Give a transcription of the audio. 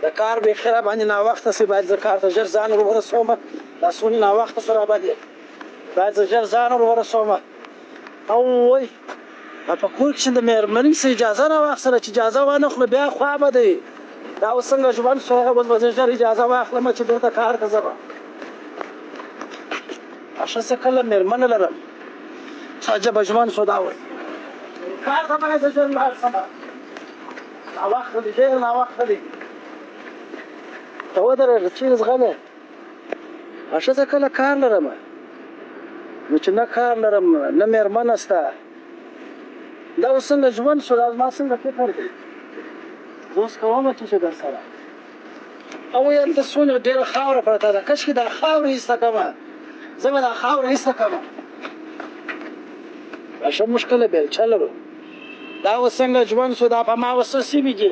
د کار بیخي را باندې ناوخته شي، باید زه کار ته ژر ځان ور ورسوم. لاسونه ناوخته شو را باندې، باید زه ژر ځان ور ورسوم. اوی په کور کښې د مېرمنې څه اجازه نه واخیستله، چې اجازه وانه خلو بیا خوا به دی. دا اوس څنګه ژوند شو؟ اوس به زه ژر اجازه واخلم چې بېرته کار ته ځم. ښه څه کله مېرمنه لرم، څه عجبه ژوند شو دا اوس. کار ته باید زه ژر لاړ شم، ناوخته دی، ډېر ناوخته دی. ته ودرېږه، چېرې ځغلی؟ ښه څه کله کار لرم، نو چې نه کار لرم نه مېرمنه شته، دا اوس څنګه ژوند شو؟ دا زما څنګه فکر دی؟ زه اوس کومه څه شي در سره؟ او هلته څونه ډېره خاوره پرته ده، کاشکې دا خاوره ایسته کړمه، زه به دا خاوره ایسته کړمه. ښه موږ کله بیلچه لرو، دا اوس څنګه ژوند شو؟ دا په ما اوس څه سوي دي؟